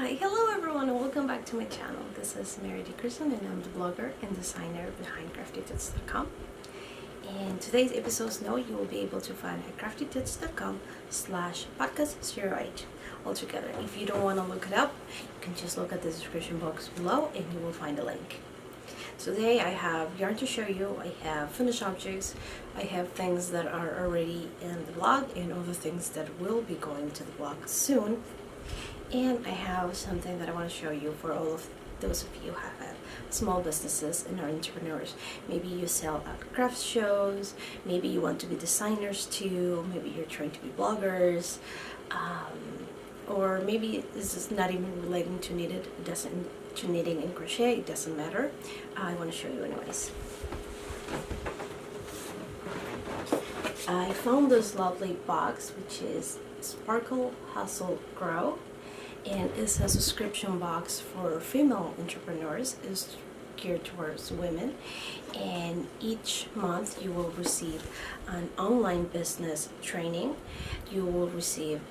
Hi, hello everyone and welcome back to my channel. This is Mary Dickerson and I'm the blogger and designer behind Craftytuts.com. In today's episode's note, you will be able to find at craftytuts.com/podcast08 altogether. If you don't want to look it up, you can just look at the description box below and you will find a link. Today I have yarn to show you, I have finished objects, I have things that are already in the blog and other things that will be going to the blog soon. And I have something that I want to show you for all of those of you who have small businesses and are entrepreneurs. Maybe you sell at craft shows, maybe you want to be designers too, maybe you're trying to be bloggers, or maybe this is not even relating to knitting and crochet, it doesn't matter. I want to show you anyways. I found this lovely box which is Sparkle Hustle Grow. And it's a subscription box for female entrepreneurs. It's geared towards women, and each month you will receive an online business training. You will receive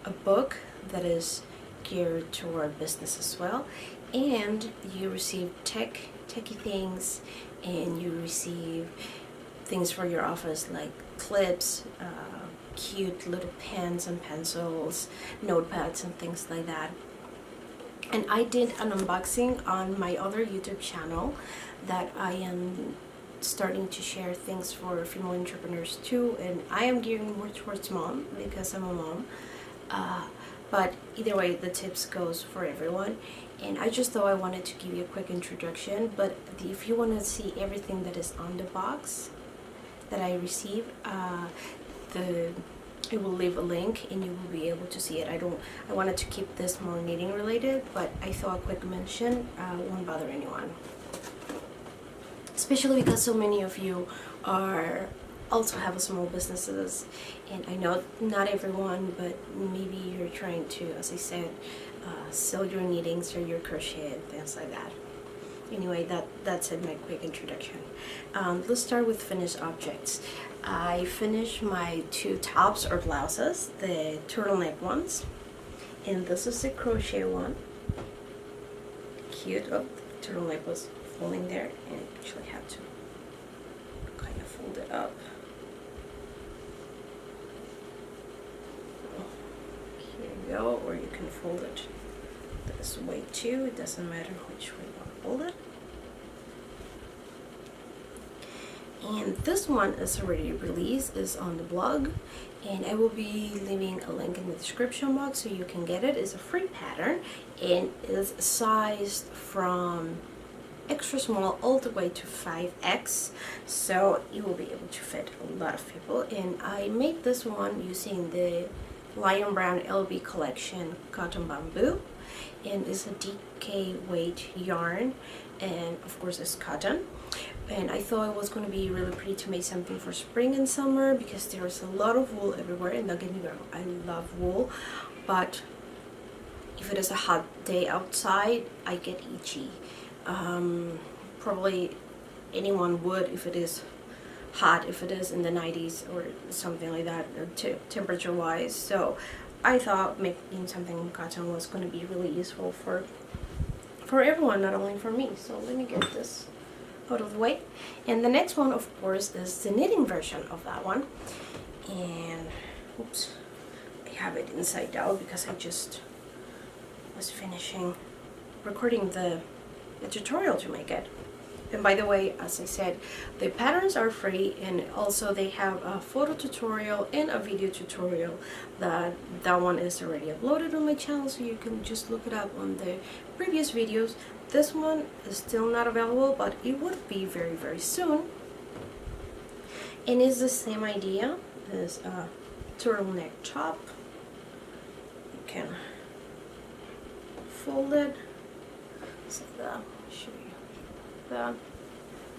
a book that is geared toward business as well, and you receive techie things, and you receive things for your office like clips, cute little pens and pencils, notepads and things like that. And I did an unboxing on my other YouTube channel that I am starting to share things for female entrepreneurs too, and I am gearing more towards mom because I'm a mom, but either way the tips goes for everyone. And I just thought I wanted to give you a quick introduction, but if you want to see everything that is on the box that I received, I will leave a link and you will be able to see it. I wanted to keep this more knitting related, but I thought a quick mention won't bother anyone, especially because so many of you also have small businesses, and I know not everyone, but maybe you're trying to, as I said, sell your knittings or your crochet and things like that. Anyway, that's it, my quick introduction. Let's start with finished objects. I finished my two tops or blouses, the turtleneck ones, and this is the crochet one. Cute. Oh, the turtleneck was falling there, and I actually had to kind of fold it up. Here you go, or you can fold it this way too. It doesn't matter which way you want to fold it. And this one is already released, is on the blog, and I will be leaving a link in the description box so you can get it. It's a free pattern and is sized from extra small all the way to 5X, so you will be able to fit a lot of people. And I made this one using the Lion Brown LB collection cotton bamboo, and it's a DK weight yarn, and of course it's cotton. And I thought it was going to be really pretty to make something for spring and summer because there's a lot of wool everywhere, and don't get me wrong, I love wool, but if it is a hot day outside I get itchy. Probably anyone would if it is hot, if it is in the 90s or something like that, temperature wise. So I thought making something in cotton was going to be really useful for everyone, not only for me. So let me get this out of the way. And the next one, of course, is the knitting version of that one. And oops, I have it inside out because I just was finishing recording the tutorial to make it. And by the way, as I said, the patterns are free, and also they have a photo tutorial and a video tutorial. That one is already uploaded on my channel, so you can just look it up on the previous videos. This one is still not available, but it would be very, very soon. And it's the same idea as a turtleneck top. You can fold it. So that, show you that.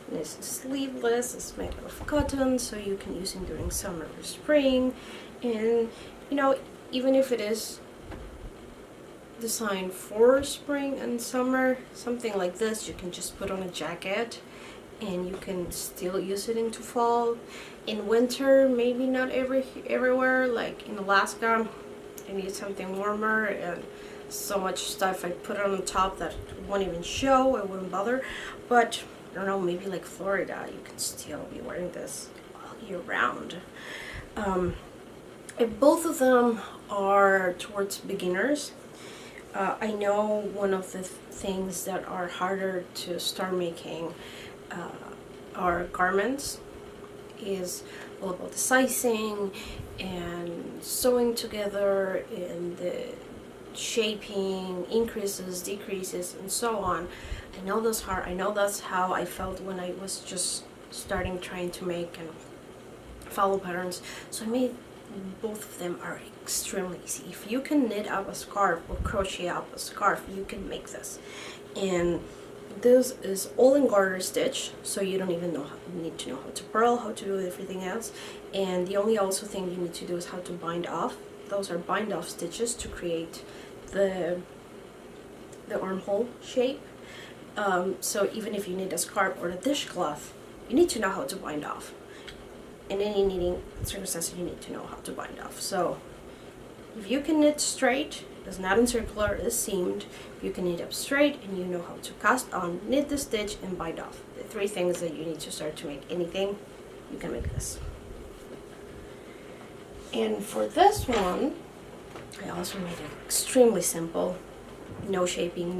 And it's sleeveless. It's made of cotton, so you can use it during summer or spring. And you know, even if it is designed for spring and summer, something like this you can just put on a jacket and you can still use it into fall. In winter, maybe not everywhere, like in Alaska, I need something warmer, and so much stuff I put on top that won't even show, I wouldn't bother. But I don't know, maybe like Florida, you can still be wearing this all year round. And both of them are towards beginners. I know one of the things that are harder to start making are garments, is all about the sizing and sewing together and the shaping, increases, decreases, and so on. I know that's hard. I know that's how I felt when I was just starting trying to make and follow patterns. So I made both of them are extremely easy. If you can knit up a scarf or crochet up a scarf, you can make this. And this is all in garter stitch, so you don't even need to know how to purl, how to do everything else. And the only also thing you need to do is how to bind off. Those are bind off stitches to create the armhole shape. So even if you knit a scarf or a dishcloth, you need to know how to bind off. In any knitting circumstance, you need to know how to bind off. So if you can knit straight, it's not in circular, it's seamed. If you can knit up straight and you know how to cast on, knit the stitch, and bind off. The three things that you need to start to make anything, you can make this. And for this one, I also made it extremely simple. No shaping,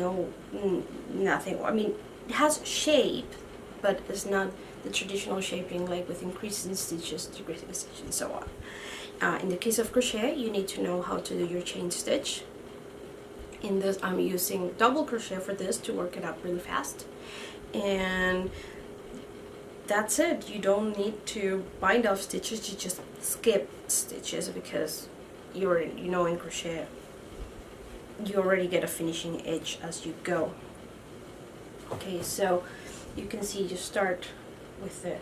nothing. I mean, it has shape, but it's not the traditional shaping, like with increasing stitches, decreasing stitches, and so on. In the case of crochet, you need to know how to do your chain stitch. In this, I'm using double crochet for this to work it up really fast. And that's it. You don't need to bind off stitches, you just skip stitches, because you know in crochet, you already get a finishing edge as you go. Okay, so you can see you start with the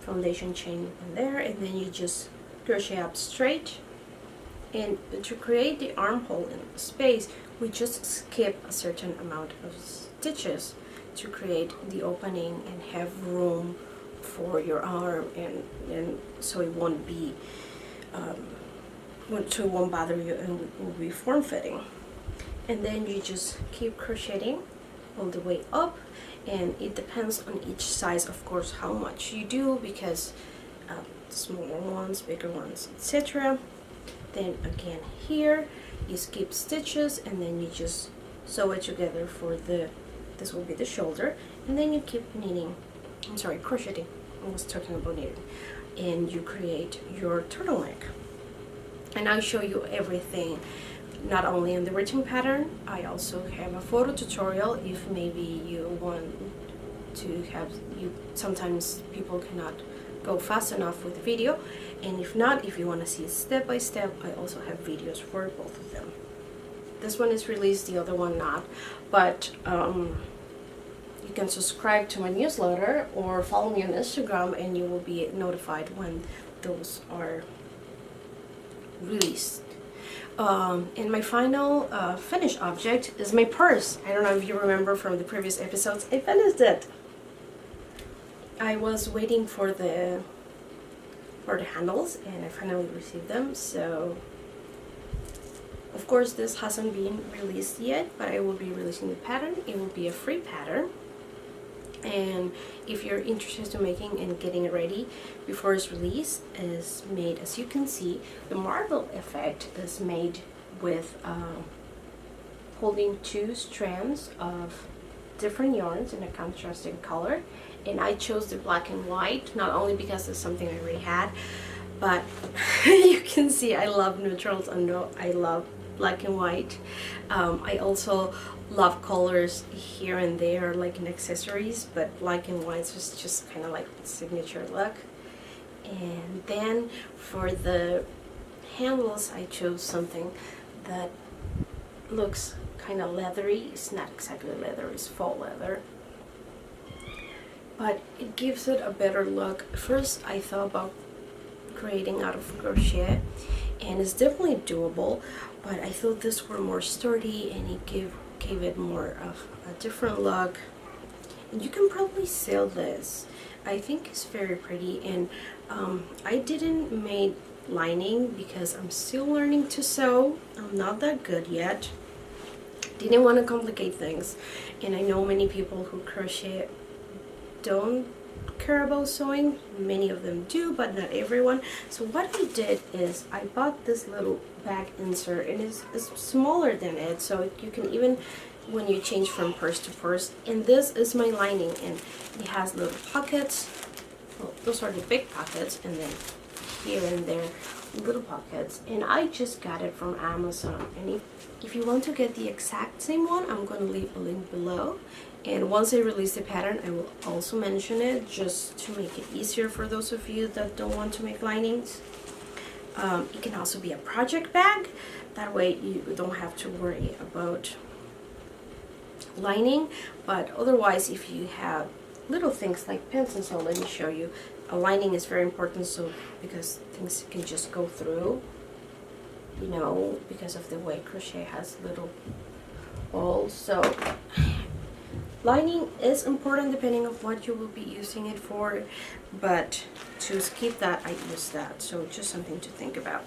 foundation chain in there, and then you just crochet up straight. And to create the armhole in the space, we just skip a certain amount of stitches to create the opening and have room for your arm, and so it won't be so it won't bother you and will be form-fitting. And then you just keep crocheting all the way up, and it depends on each size, of course, how much you do, because smaller ones, bigger ones, etc. Then again here you skip stitches, and then you just sew it together for this will be the shoulder, and then you keep crocheting. I was talking about knitting, and you create your turtleneck. And I show you everything, not only in the written pattern, I also have a photo tutorial if maybe you want to have, sometimes people cannot go fast enough with the video, and if not, if you want to see it step by step, I also have videos for both of them. This one is released, the other one not, but you can subscribe to my newsletter or follow me on Instagram, and you will be notified when those are released. And my final finished object is my purse. I don't know if you remember from the previous episodes, I finished it. I was waiting for the handles, and I finally received them. So of course this hasn't been released yet, but I will be releasing the pattern. It will be a free pattern, and if you're interested in making and getting it ready before it's released, is made, as you can see, the marble effect is made with holding two strands of different yarns in a contrasting color. And I chose the black and white, not only because it's something I already had, but you can see I love neutrals, and I love black and white. I also love colors here and there, like in accessories, but black and white is just kind of like the signature look. And then for the handles, I chose something that looks kind of leathery. It's not exactly leather, it's faux leather, but it gives it a better look. First I thought about creating out of crochet, and it's definitely doable, but I thought this were more sturdy, and it gave it more of a different look. And you can probably sell this. I think it's very pretty, and I didn't make lining because I'm still learning to sew. I'm not that good yet. Didn't want to complicate things, and I know many people who crochet don't care about sewing. Many of them do, but not everyone. So what I did is I bought this little bag insert, and it's smaller than it, so you can even when you change from purse to purse. And this is my lining, and it has little pockets. Well, those are the big pockets, and then here and there little pockets, and I just got it from Amazon. And if you want to get the exact same one, I'm going to leave a link below, and once I release the pattern I will also mention it, just to make it easier for those of you that don't want to make linings. It can also be a project bag, that way you don't have to worry about lining. But otherwise, if you have little things like pins and so, let me show you. A lining is very important, so because things can just go through, you know, because of the way crochet has little holes. So lining is important depending on what you will be using it for, but to skip that, I use that. So just something to think about.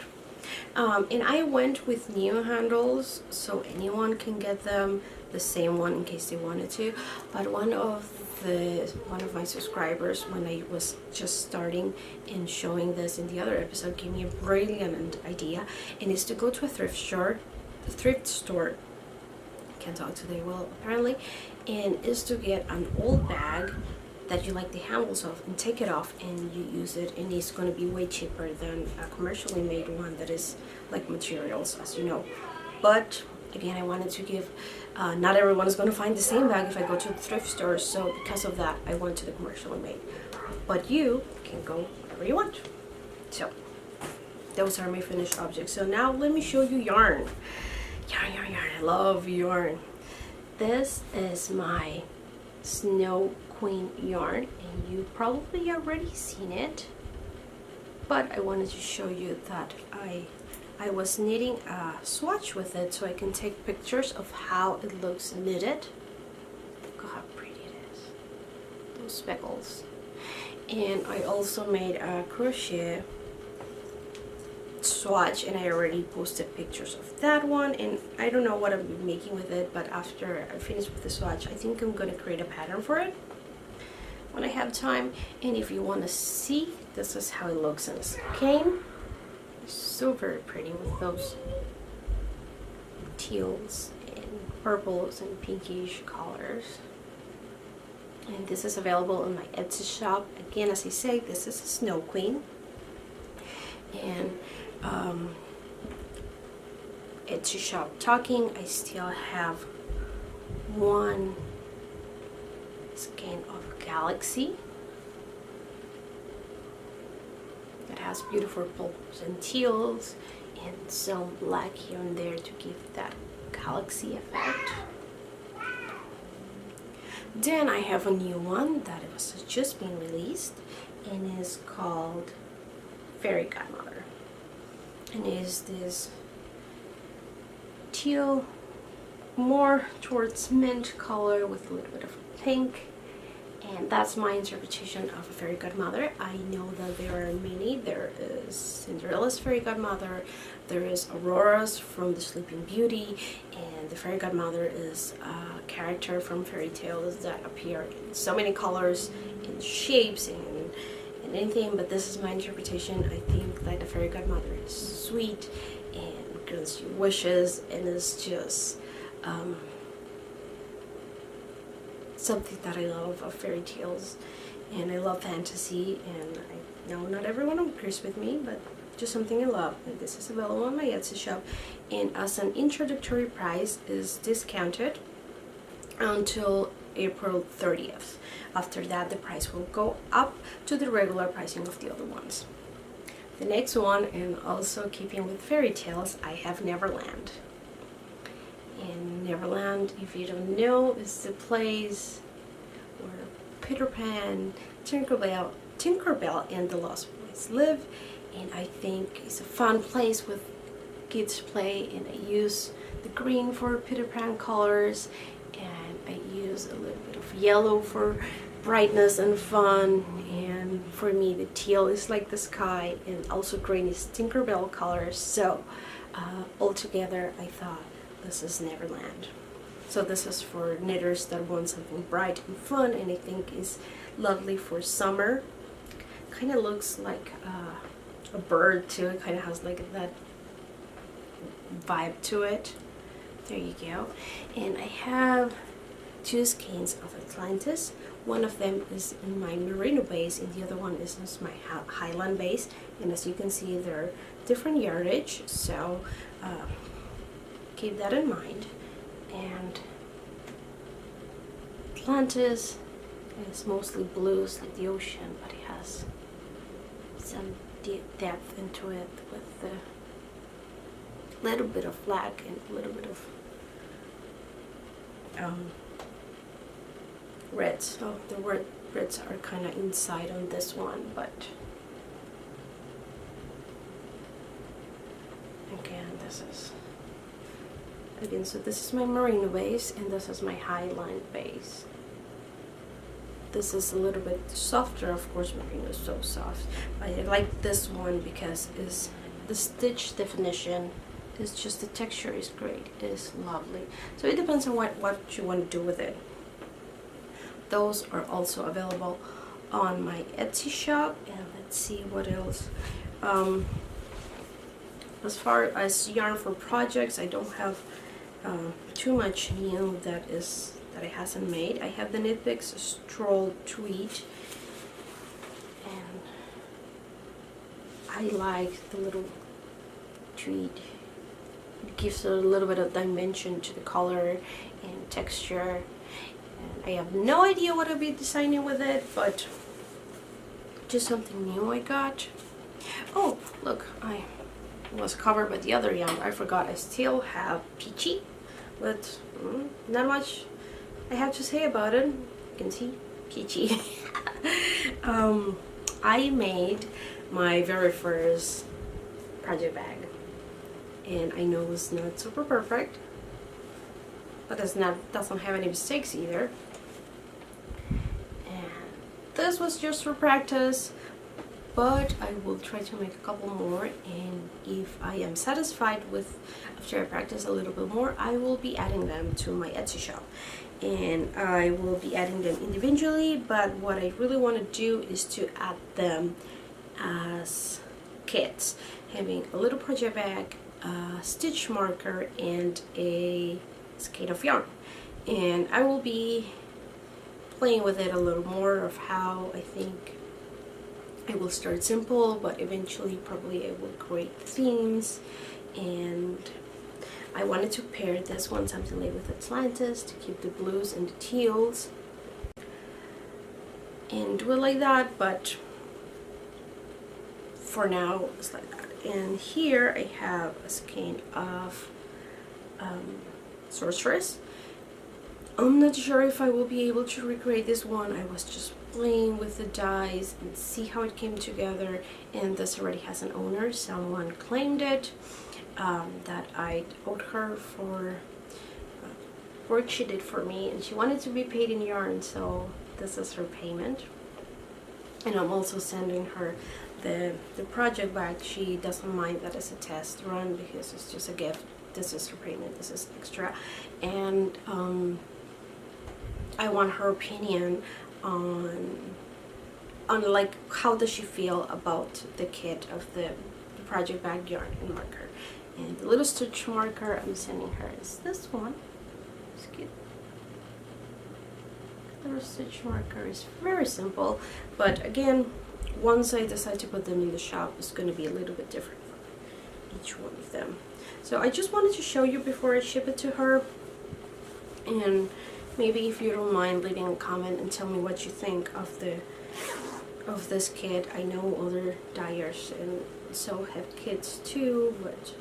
And I went with new handles, so anyone can get them, the same one in case they wanted to. But one of my subscribers, when I was just starting and showing this in the other episode, gave me a brilliant idea, and is to go to a thrift store. Can't talk today well apparently, and is to get an old bag that you like the handles of and take it off and you use it, and it's going to be way cheaper than a commercially made one that is like materials, as you know. But again, I wanted to give, not everyone is going to find the same bag if I go to the thrift store, so because of that I went to the commercially made, but you can go wherever you want. So those are my finished objects. So now let me show you yarn. Yarn. I love yarn. This is my Snow Queen yarn, and you probably already seen it, but I wanted to show you that I was knitting a swatch with it so I can take pictures of how it looks knitted. Look how pretty it is, those speckles. And I also made a crochet swatch, and I already posted pictures of that one, and I don't know what I'm making with it, but after I finish with the swatch I think I'm gonna create a pattern for it when I have time. And if you want to see, this is how it looks in a skein. So very pretty with those teals and purples and pinkish colors. And this is available in my Etsy shop. Again, as I say, this is a Snow Queen, and Etsy shop talking, I still have one skein of Galaxy that has beautiful purples and teals and some black here and there to give that galaxy effect. Then I have a new one that was just being released, and is called Fairy Godmother, and is this teal, more towards mint color with a little bit of pink. And that's my interpretation of a fairy godmother. I know that there are many. There is Cinderella's fairy godmother, there is Aurora's from the Sleeping Beauty, and the fairy godmother is a character from fairy tales that appear in so many colors and shapes and anything. But this is my interpretation. I think that the fairy godmother is sweet and grants you wishes, and is just something that I love of fairy tales, and I love fantasy, and I know not everyone agrees with me, but just something I love. And this is available on my Etsy shop, and as an introductory price is discounted until April 30th. After that the price will go up to the regular pricing of the other ones. The next one, and also keeping with fairy tales, I have Neverland. And Neverland, if you don't know, is the place where Peter Pan, Tinkerbell and the Lost Boys live, and I think it's a fun place with kids to play. And I use the green for Peter Pan colors, and I use a little bit of yellow for brightness and fun. And for me, the teal is like the sky, and also green is Tinkerbell colors. So altogether, I thought this is Neverland. So this is for knitters that want something bright and fun, and I think is lovely for summer. Kind of looks like a bird too. It kind of has like that vibe to it. There you go. And I have 2 skeins of Atlantis. One of them is in my merino base, and the other one is in my Highland base. And as you can see, they're different yardage, so keep that in mind. And Atlantis is mostly blue, it's like the ocean, but it has some deep depth into it with a little bit of black and a little bit of reds. So the reds are kind of inside on this one, but again, so this is my merino base, and this is my Highland base. This is a little bit softer, of course. Merino is so soft. I like this one because the stitch definition is just, the texture is great. It is lovely. So it depends on what you want to do with it. Those are also available on my Etsy shop. And let's see what else. As far as yarn for projects, I don't have too much new that it hasn't made. I have the Knit Picks Stroll Tweed, and I like the little tweed. It gives a little bit of dimension to the color and texture. And I have no idea what I'll be designing with it, but just something new I got. Oh, look, I was covered by the other yarn. I forgot I still have Peachy, but not much I have to say about it. You can see Peachy. I made my very first project bag, and I know it's not super perfect, but doesn't have any mistakes either. And this was just for practice, but I will try to make a couple more, and if I am satisfied with, after I practice a little bit more, I will be adding them to my Etsy shop. And I will be adding them individually, but what I really want to do is to add them as kits, having a little project bag, a stitch marker, and a skein of yarn. And I will be playing with it a little more of how I think I will start simple, but eventually probably I will create themes. And I wanted to pair this one something like with Atlantis to keep the blues and the teals and do it like that, but for now it's like that. And here I have a skein of Sorceress. I'm not sure if I will be able to recreate this one. I was just playing with the dies and see how it came together, and this already has an owner. Someone claimed it. That I owed her for work she did for me, and she wanted to be paid in yarn, so this is her payment. And I'm also sending her the project bag. She doesn't mind that as a test run because it's just a gift. This is her payment, this is extra. And I want her opinion on like how does she feel about the kit of the project bag yarn and marker. And the little stitch marker I'm sending her is this one. It's cute. The little stitch marker is very simple, but again, once I decide to put them in the shop, it's going to be a little bit different for each one of them. So I just wanted to show you before I ship it to her, and maybe if you don't mind leaving a comment and tell me what you think of this kit. I know other dyers and so have kits too, but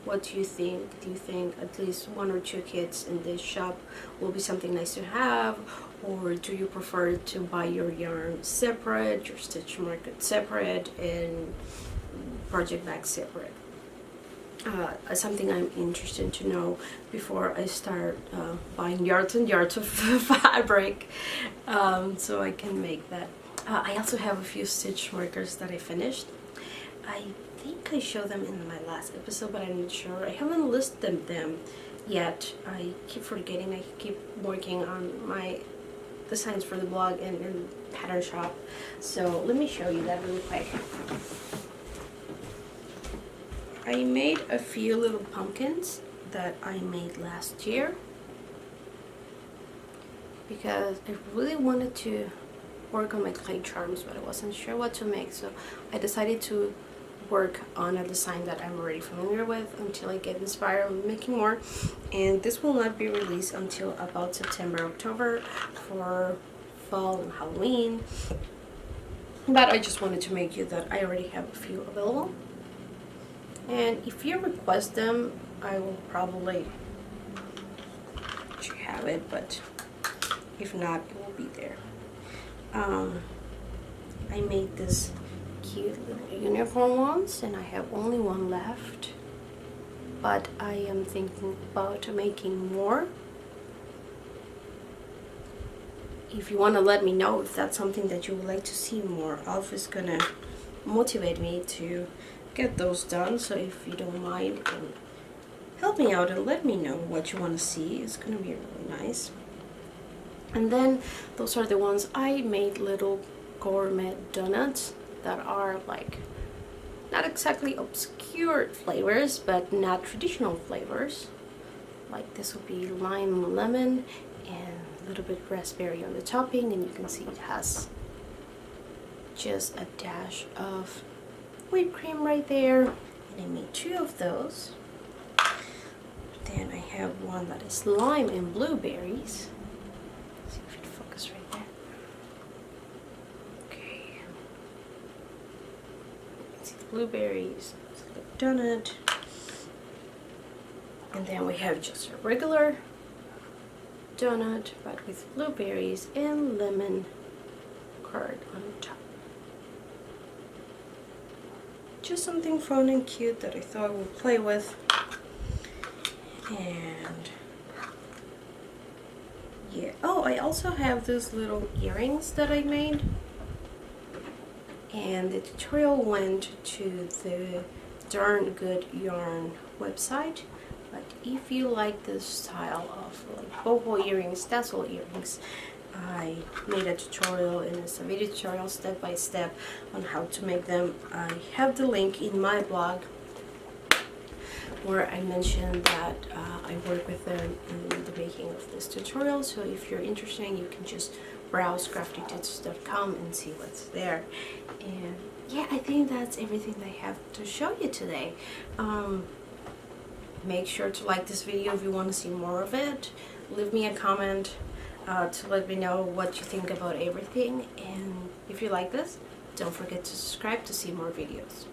what do you think? Do you think at least 1 or 2 kits in this shop will be something nice to have, or do you prefer to buy your yarn separate, your stitch marker separate, and project bag separate? something I'm interested to know before I start buying yards and yards of fabric, so I can make that. I also have a few stitch markers that I finished. I think I showed them in my last episode, but I'm not sure. I haven't listed them yet. I keep forgetting. I keep working on my designs for the blog and pattern shop. So let me show you that really quick. I made a few little pumpkins that I made last year because I really wanted to work on my clay charms, but I wasn't sure what to make, so I decided to work on a design that I'm already familiar with until I get inspired on making more. And this will not be released until about September, October for fall and Halloween, but I just wanted to make you that I already have a few available. And if you request them, I will probably let you have it, but if not, it will be there. I made this cute little unicorn ones, and I have only one left, but I am thinking about making more. If you want to let me know if that's something that you would like to see more of, it's gonna motivate me to get those done. So if you don't mind, help me out and let me know what you want to see. It's gonna be really nice. And then those are the ones I made, little gourmet donuts that are like not exactly obscure flavors, but not traditional flavors. Like this would be lime lemon and a little bit raspberry on the topping, and you can see it has just a dash of whipped cream right there. And I made 2 of those. Then I have one that is lime and blueberries. Let's see if it focuses right there. Okay. You can see the blueberries, the donut. And then we have just a regular donut, but with blueberries and lemon curd on top. Just something fun and cute that I thought I would play with. And yeah, oh, I also have these little earrings that I made, and the tutorial went to the Darn Good Yarn website. But if you like this style of like boho earrings, tassel earrings, I made a tutorial, and it's a video tutorial step by step on how to make them. I have the link in my blog where I mentioned that I work with them in the making of this tutorial. So if you're interested, you can just browse craftytuts.com and see what's there. And yeah, I think that's everything I have to show you today. Make sure to like this video if you want to see more of it. Leave me a comment to let me know what you think about everything. And if you like this, don't forget to subscribe to see more videos.